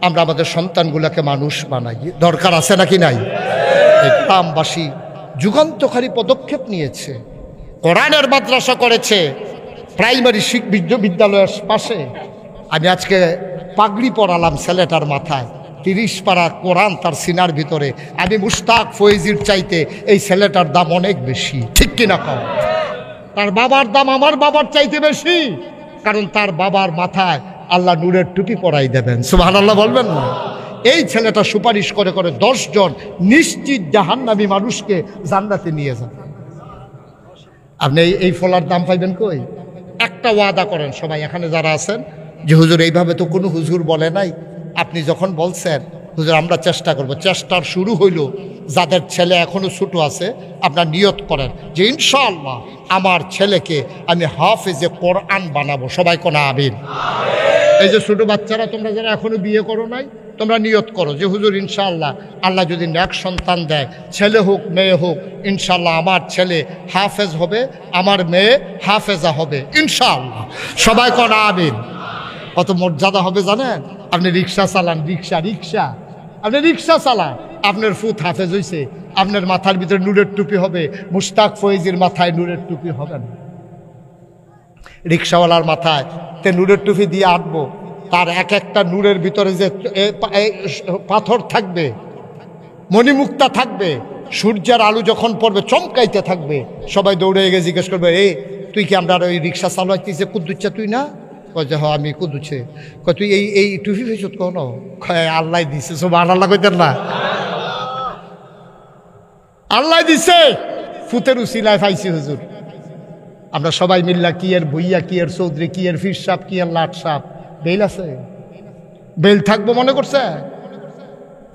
আমরা আমাদের সন্তানগুলোকে মানুষ বানাই, দরকার আছে নাকি নাই? এই গ্রামবাসী যুগান্তকারী পদক্ষেপ নিয়েছে, কোরআনের মাদ্রাসা করেছে প্রাইমারি বিদ্যালয়ের পাশে। আমি আজকে পাগড়ি পরালাম ছেলেটার মাথায়, 30 পারা কোরআন তার সিনার ভিতরে। আমি মুশতাক ফয়েজির চাইতে এই ছেলেটার দাম অনেক বেশি, ঠিক কিনা? কম। তার বাবার দাম আমার বাবার চাইতে বেশি, কারণ তার বাবার মাথায় আল্লাহ নূরের টুপি পরাই দেবেন, সুবহানাল্লাহ বলবেন না? এই ছেলেটা সুপারিশ করে করে 10 জন নিশ্চিত জাহান্নামী মানুষকে জান্নাতে নিয়ে যাবে। আপনি এই ফলার দাম পাইবেন কই? একটা ওয়াদা করেন সবাই এখানে যারা আছেন, যে হুজুর এইভাবে তো কোনো হুজুর বলে নাই। আপনি যখন বলছেন হুজুর আমরা চেষ্টা করব, চেষ্টার শুরু হইল। যাদের ছেলে এখনো ছোট আছে আপনার নিয়ত করেন যে ইনশাআল্লাহ আমার ছেলেকে আমি হাফেজে কোরআন বানাবো। সবাই কোন আমিন? এই যে ছোট বাচ্চারা তোমরা যারা এখনো বিয়ে করো নাই, তোমরা নিয়ত করো যে হুজুর ইনশাআল্লাহ আল্লাহ যদি নেক সন্তান দেয়, ছেলে হোক মেয়ে হোক, ইনশাআল্লাহ আমার ছেলে হাফেজ হবে, আমার মেয়ে হাফেজা হবে ইনশাআল্লাহ। সবাই কোন আমিন? কত মর্যাদা হবে জানেন? আপনি রিক্সা চালান, রিক্সা আপনি রিক্সা চালান, আপনার ফুত হাফেজ হয়েছে, আপনার মাথার ভিতরে নূরের টুপি হবে, মুশতাক ফয়েজির মাথায় নূরের টুপি হবে না। রিক্সাওয়ালার মাথায় তে নূরের টুপি দিয়ে আঁটবো, তার এক একটা নূরের ভিতরে যে পাথর থাকবে, মণিমুক্তা থাকবে, সূর্যের আলো যখন পড়বে চমকাইতে থাকবে, সবাই দৌড়ে গিয়ে জিজ্ঞেস করবে, তুই কি আমরা ওই রিক্সা চালাইতেছে কুদ্দুচ্ছা তুই না? কয় যে হ্যাঁ আমি কুদ্দুচ্ছে। কয় তুই এই টুপি ফেসত কো না? আল্লাহ দিছে। সব আল্লাহ কইতেন না, আল্লাহ দিছে। ফুতের উসিলায় পাইছি হুজুর। আমরা সবাই মিল্লা কি এর ভুইয়া, কি এর চৌধুরী, কি এর ফির সাপ, কি এর লাট সাপ, বেল আছে? বেল থাকবো মনে করছে?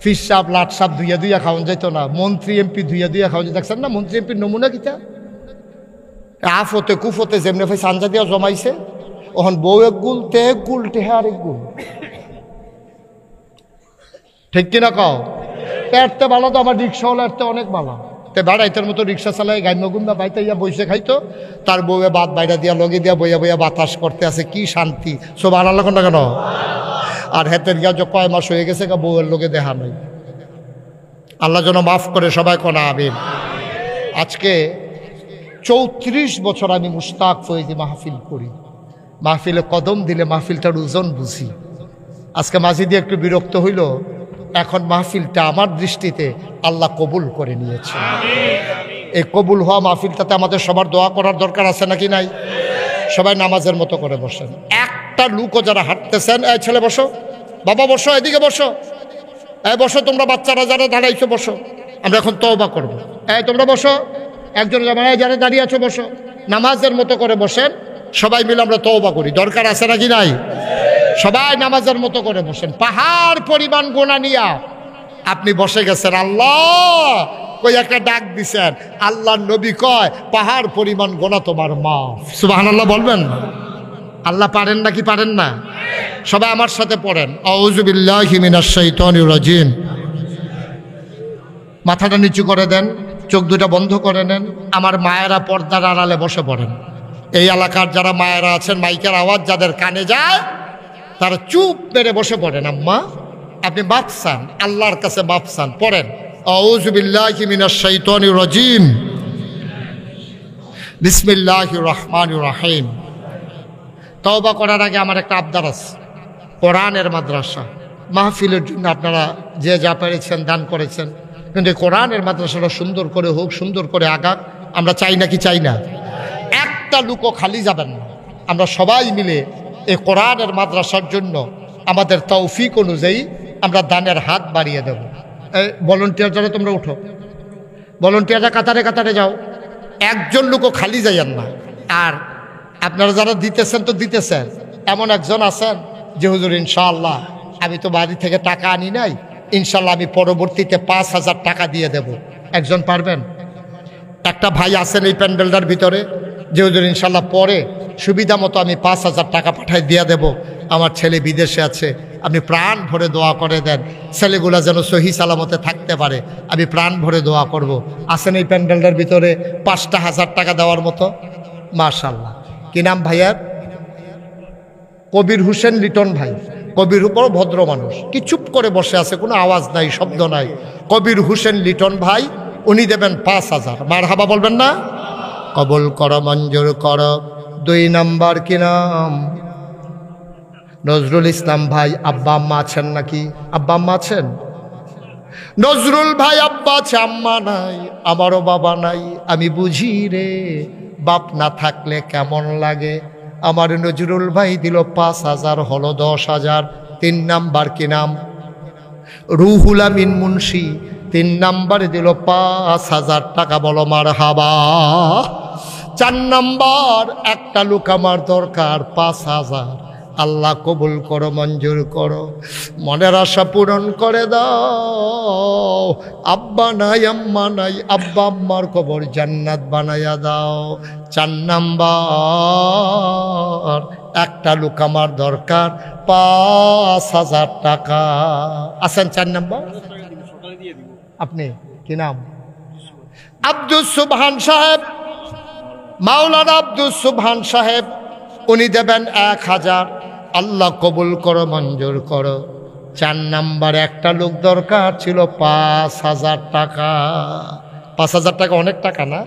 ফির সাপ লাট সাপ ধুইয়া ধুইয়া খাওয়ান যেত না? মন্ত্রী এমপি ধুইয়া ধুইয়া খাওয়ান যেত? দেখছেন না মন্ত্রী এমপির নমুনা কিতা? আফতে কুফতে যেমনি ভাই সাঞ্জা দিয়া জমাইছে, ওখান বউ এক গুল, তে এক গুল, টেহা আরেক গুল। ঠিক কিনা কও? এরতে ভালো তো আমার রিক্সাওয়ালা, এরতে অনেক ভালো। তে বেড়াইতের মতো রিক্সা চালায় গাইমগুন্দা বাইতে ইয়া বসে খাইতো, তার বউয়ে বাদ বাইরা দিয়া লগে দিয়া বইয়া বইয়া বাতাস করতে আছে, কি শান্তি। সব আল্লাহ কোনটা কেন? আর হেতের গিয়া যে কয় মাস হয়ে গেছে গা বউয়ের লোকে দেখা নাই। আল্লাহ যেন মাফ করে, সবাই কোনা আমিন। আজকে 34 বছর আমি মুশতাক ফয়েজি মাহফিল করি। মাহফিলে কদম দিলে মাহফিলটার ওজন বুঝি। আজকে মাঝে দিয়ে একটু বিরক্ত হইল, এখন মাহফিলটা আমার দৃষ্টিতে আল্লাহ কবুল করে নিয়েছে। এই কবুল হওয়া মাহফিলটাতে আমাদের সবার দোয়া করার দরকার আছে নাকি নাই? সবাই নামাজের মতো করে বসেন। একটা লোকও যারা হাঁটতেছেন, এই ছেলে বসো, বাবা বসো, এদিকে বসো, এই বসো, তোমরা বাচ্চারা যারা দাঁড়াইছো বসো, আমরা এখন তওবা করব। এই তোমরা বসো, একজন যারা দাঁড়িয়ে আছো বসো, নামাজের মতো করে বসেন। সবাই মিলে আমরা তওবা করি, দরকার আছে নাকি নাই? সবাই নামাজের মতো করে বসেন। পাহাড় পরিমাণ গোনা নিয়া আপনি বসে গেছেন, আল্লাহ কই একটা ডাক দিছেন, আল্লাহর নবী কয় পাহাড় পরিমাণ গোনা তোমার মাফ। সুবহানাল্লাহ বলবেন? আল্লাহ পারেন নাকি পারেন না? সবাই আমার সাথে পড়েন, আউযু বিল্লাহি মিনাশ শাইতানির রাজিম। মাথাটা নিচু করে দেন, চোখ দুটা বন্ধ করে নেন। আমার মায়েরা পর্দার আড়ালে বসে পড়েন। এই এলাকার যারা মায়েরা আছেন, মাইকের আওয়াজ যাদের কানে যায় তারা চুপ মেরে বসে পড়েন। আম্মা আপনি মাফ চান, আল্লাহর কাছে মাফ চান, পড়েন আউযু বিল্লাহি মিনাশ শাইতানির রাজিম, বিসমিল্লাহির রহমানির রহিম। তওবা করার আগে আমার একটা আবদার আছে। কোরআনের মাদ্রাসা মাহফিলের জন্য আপনারা যে যা পেরেছেন দান করেছেন, কিন্তু কোরআনের মাদ্রাসাটা সুন্দর করে হোক, সুন্দর করে আগাক, আমরা চাই নাকি চাই না? একটা লোকও খালি যাবেন না। আমরা সবাই মিলে এই কোরআনের মাদ্রাসার জন্য আমাদের তৌফিক অনুযায়ী আমরা দানের হাত বাড়িয়ে দেব। এই ভলান্টিয়ার যারা তোমরা উঠো, ভলান্টিয়াররা কাতারে কাতারে যাও, একজন লোকও খালি যাইয়েন না। আর আপনারা যারা দিতেছেন তো দিতেছেন, এমন একজন আছেন যে হুজুর ইনশাআল্লাহ আমি তো বাড়ি থেকে টাকা আনি নাই, ইনশাআল্লাহ আমি পরবর্তীতে 5,000 টাকা দিয়ে দেব। একজন পারবেন? একটা ভাই আছেন এই প্যান্ডেলটার ভিতরে যে হুজুর ইনশাআল্লাহ পরে সুবিধা মতো আমি 5,000 টাকা পাঠাই দিয়ে দেব, আমার ছেলে বিদেশে আছে, আপনি প্রাণ ভরে দোয়া করে দেন, ছেলেগুলা যেন সহি সালামতে থাকতে পারে, আমি প্রাণ ভরে দোয়া করব। আছেন এই প্যান্ডেলটার ভিতরে 5,000 টাকা দেওয়ার মতো? মাশাআল্লাহ। কি নাম ভাইয়ার? কবির হোসেন লিটন ভাই। কবির বড় ভদ্র মানুষ, কি চুপ করে বসে আছে, কোনো আওয়াজ নাই, শব্দ নাই। কবির হোসেন লিটন ভাই, উনি দেবেন 5,000। মারহাবা বলবেন না? কবুল কর, মঞ্জুর কর। 2 নাম্বার কি নাম? নজরুল ইসলাম ভাই। আব্বা আম্মা আছেন নাকি? আব্বা আম্মা আছেন? নজরুল ভাই আব্বা আছে, আম্মা নাই। আমারও বাবা নাই, আমি বুঝি রে বাপ না থাকলে কেমন লাগে। আমার নজরুল ভাই দিল 5,000, হলো 10,000। 3 নাম্বার কি নাম? রুহুল আমিন মুন্সি 3 নাম্বারে দিল 5,000 টাকা। বলো মারহাবা। 4 নাম্বার একটা লোক আমার দরকার, 5,000। আল্লাহ কবুল করো, মঞ্জুর করো, মনের আশা পূরণ করে দাও। আব্বা নাই, আম্মা নাই, আব্বা আম্মার কবর জান্নাত বানাইয়া দাও। 4 নাম্বার একটা লোক আমার দরকার, 5,000 টাকা। আছেন 4 নাম্বার? আপনি কি নাম? আব্দুল সুবহান সাহেব, মাওলানা আব্দুল সুবহান সাহেব, উনি দেবেন 1,000। আল্লাহ কবুল করো, মঞ্জুর করো। 4 নাম্বারে একটা লোক দরকার ছিল, 5,000 টাকা। 5,000 টাকা অনেক টাকা না?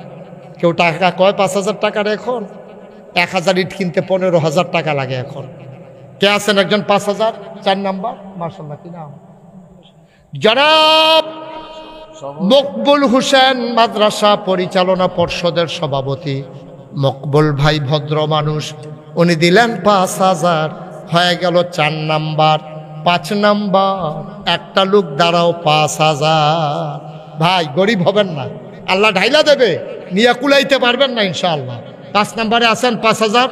কেউ টাকা কয় 5,000 টাকার? এখন 1,000 ইট কিনতে 15,000 টাকা লাগে। এখন কে আছেন একজন 5000 4 নাম্বার? মাশাআল্লাহ, কি নাম? জনাব মকবুল হোসেন, মাদ্রাসা পরিচালনা পর্ষদের সভাপতি। মকবুল ভাই ভদ্র মানুষ, উনি দিলেন 5000, হয়ে গেল 4 নাম্বার। 5 নাম্বার একটা লোক দাঁড়াও 5000। ভাই গরিব হবেন না, আল্লাহ ঢাইলা দেবে, নিয়ে কুলাইতে পারবেন না ইনশাআল্লাহ। 5 নাম্বারে আছেন 5000।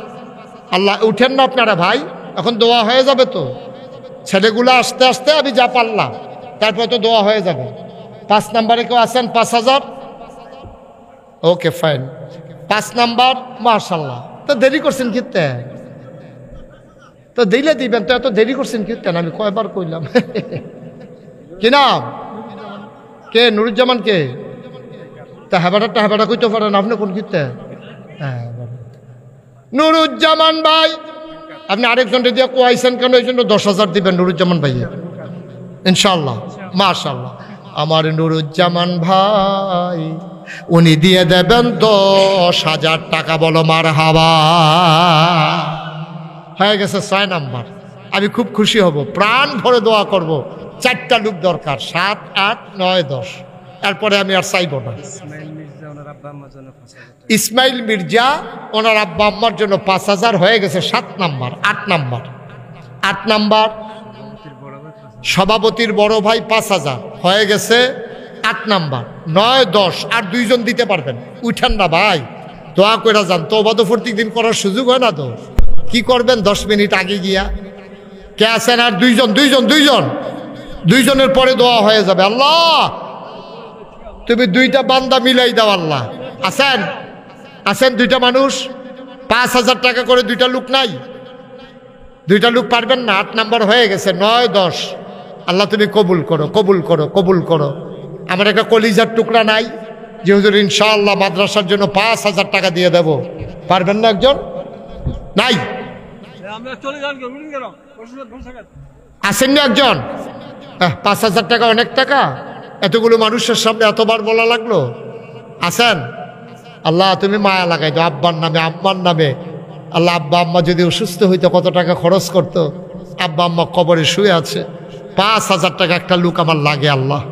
আল্লাহ উঠেন না আপনারা ভাই, এখন দোয়া হয়ে যাবে তো। ছেলেগুলো আস্তে আস্তে আমি যা পারলাম, তারপর তো দোয়া হয়ে যাবে। 5 নাম্বারে কেউ আছেন 5000? Okay fine, 5 number. মাশাআল্লাহ, তো দেরি করছেন কিতে? তো দিলে দিবেন তো, এত দেরি করছেন কিতে? আমি কয়বার কইলাম। কি নাম? কে? নুরুজ্জামান। কে? তা হেবাটা কইতে পারেন আপনি কোন কিতে? হ্যাঁ নুরুজ্জামান ভাই, আপনি আরেকজনকে দিয়ে কোয়াইছেন কেন? এই জন্য 10,000 দিবেন নুরুজ্জামান ভাই ইনশাআল্লাহ। মাশাআল্লাহ, আমার নুরুজ্জামান ভাই উনি দিয়ে দেবেন 10,000 টাকা। বলো মারহাবা। হয়ে গেছে 6 নাম্বার। আমি খুব খুশি হব, প্রাণ ভরে দোয়া করব। 4টা লোক দরকার, 7, 8, 9, 10। এরপরে আমি আর চাইব না। ইসমাইল মির্জা ওনার আব্বা আম্মার জন্য 5000 হয়ে গেছে। 7 নাম্বার। 8 নাম্বার। 8 নাম্বার সভাপতির বড় ভাই 5000 হয়ে গেছে। 8 নাম্বার। 9, 10 আর 2 জন দিতে পারবেন। উঠেন না ভাই, দোয়া করে যান। তওবা তো প্রত্যেকদিন করার সুযোগ হয় না তো, কি করবেন 10 মিনিট আগে গিয়া? কে আছেন? আর 2 জন। 2 জনের পরে দোয়া হয়ে যাবে। আল্লাহ তুমি 2টা বান্দা মিলাই দাও। আল্লাহ আছেন 2টা মানুষ, 5000 টাকা করে। 2টা লোক নাই? 2টা লোক পারবেন না? 8 নাম্বার হয়ে গেছে। 9, 10। আল্লাহ তুমি কবুল করো, কবুল করো, কবুল করো। আমার একটা কলিজার টুকরা নাই যে হুজুর ইনশাআল্লাহ মাদ্রাসার জন্য 5000 টাকা দিয়ে দেব? পারবেন না একজন? নাই? আসেন না একজন? 5000 টাকা অনেক টাকা, এতগুলো মানুষের সামনে এতবার বলা লাগলো। আসেন? আল্লাহ তুমি মায়া লাগাই দাও আব্বার নামে, আম্মার নামে। আল্লাহ আব্বা আম্মা যদি অসুস্থ হইতো কত টাকা খরচ করতো। আব্বা আম্মা কবরে শুয়ে আছে, 5000 টাকা একটা লোক আমার লাগে। আল্লাহ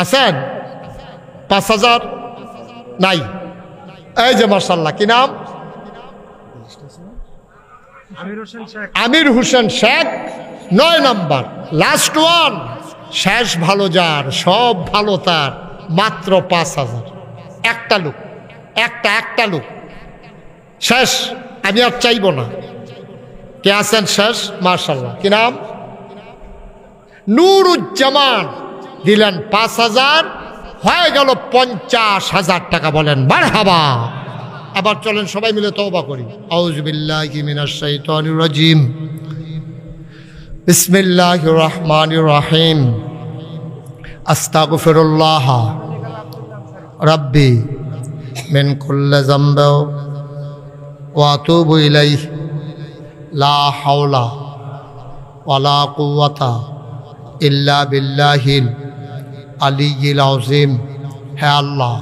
আছেন? 5000 নাই? এই যে মাশাআল্লাহ, কি নাম? Amir Hossain Sheikh. 9 number. Last one, শেষ ভালো যার, সব ভালো তার, মাত্র 5000। একটা লোক, একটা লোক শেষ। আমি আর চাইব না। কে আছেন শেষ? মাশাআল্লাহ, কি নাম? নুরুজ্জামান। দিলেন 5000, হয়ে গেল 50,000 টাকা। বলেন মারহাবা। আবার চলেন সবাই মিলে তওবা করি। আউযু বিল্লাহি মিনাশ শাইতানির রাজিম। বিসমিল্লাহির রহমানির রহিম। আস্তাগফিরুল্লাহ রাব্বি মিন কুল্লি যামবি ওয়া আতুবু ইলাইহি লা হাওলা ওয়ালা কুওয়াতা ইল্লা বিল্লাহিল আলিয়্যিল আযীম। হে আল্লাহ,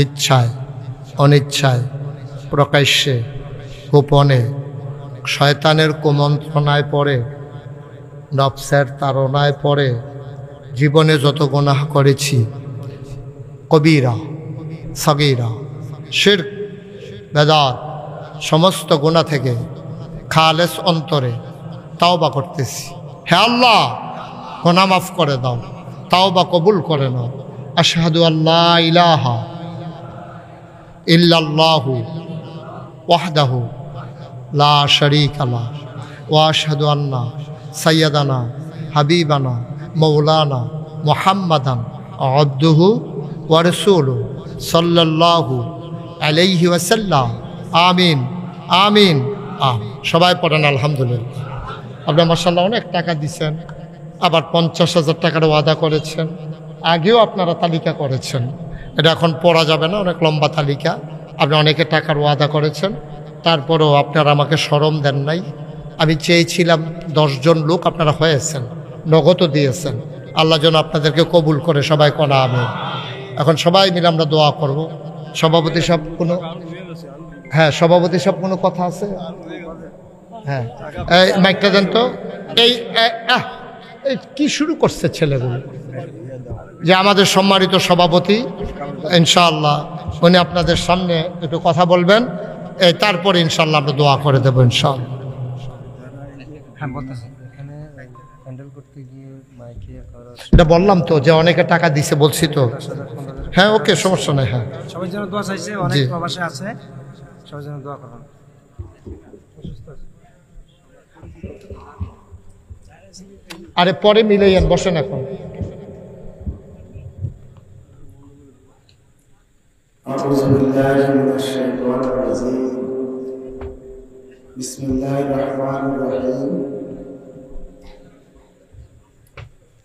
ইচ্ছায় অনিচ্ছায়, প্রকাশ্যে গোপনে, শয়তানের কুমন্ত্রণায় পড়ে, নফসের তাড়নায় পড়ে জীবনে যত গুনাহ করেছি, কবিরা সগীরা, শিরক বেদাত, সমস্ত গুনাহ থেকে খালেস অন্তরে তাওবা করতেছি। হে আল্লাহ, গুনাহ মাফ করে দাও, তাওবা কবুল করে নাও। আশহাদু আল্লা ইলাহা ইল্লাল্লাহু ওয়াহদাহু লা শারীকা লাহু ওয়া আশহাদু আন্না সাইয়্যিদানা হাবিবানা মাওলানা মুহাম্মাদান আবদুহু ওয়া রাসূলুহু সাল্লাল্লাহু আলাইহি ওয়াসাল্লাম। আমিন আমিন। সবাই পড়েন আলহামদুলিল্লাহ। আপনারা মাশাআল্লাহ অনেক টাকা দিচ্ছেন, আবার 50,000 টাকার ওয়াদা করেছেন। আগেও আপনারা তালিকা করেছেন, এটা এখন পড়া যাবে না, অনেক লম্বা তালিকা। আপনি অনেকে টাকার ওয়াদা করেছেন, তারপরেও আপনারা আমাকে শরম দেন নাই। আমি চেয়েছিলাম 10 জন লোক, আপনারা হয়েছেন, নগদও দিয়েছেন। আল্লাহ যেন আপনাদেরকে কবুল করে। সবাই কোনা আমিন। এখন সবাই মিলে আমরা দোয়া করব। সভাপতি সাহেব কোনো হ্যাঁ সভাপতি সব কোনো কথা আছে? হ্যাঁ এই মাইকটা দেন তো। এই এই কি শুরু করছে ছেলেগুলো? যে আমাদের সম্মানিত সভাপতি ইনশাআল্লাহ উনি আপনাদের সামনে একটু কথা বলবেন, তারপরে ইনশাআল্লাহ আমরা দোয়া করে দেবো ইনশাআল্লাহ। এটা বললাম তো যে অনেকে টাকা দিছে, বলছি তো। হ্যাঁ ওকে, সমস্যা নাই। হ্যাঁ সবার জন্য দোয়া চাইছে, অনেক প্রবাসী আছে, সবার জন্য দোয়া করুন। আরে পরে মিলাইয়েন, বসেন এখন। আউযু বিল্লাহি মিনাশ শাইতানির রাজীম। বিসমিল্লাহির রাহমানির রাহিম।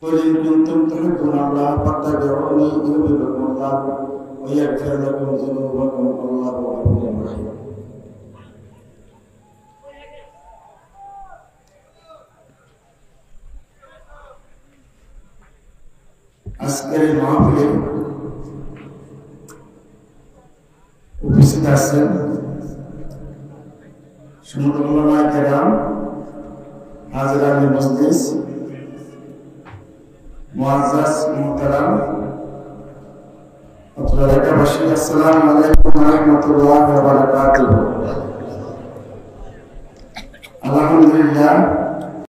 قل إن كنتم تحبون الله فاتبعوني يحببكم الله ويغفر لكم ذنوبكم والله غفور رحيم। আজকের এই মাহফিলে উপস্থিত আছেন সমুদ্র উলামায়ে কেরাম, হাজরানে মজলিস, মুআজ্জাজ মুহতারাম, আপনারা এলাকাবাসী, আসসালামু আলাইকুম ওয়া রাহমাতুল্লাহি ওয়া বারাকাতুহু। আলহামদুলিল্লাহ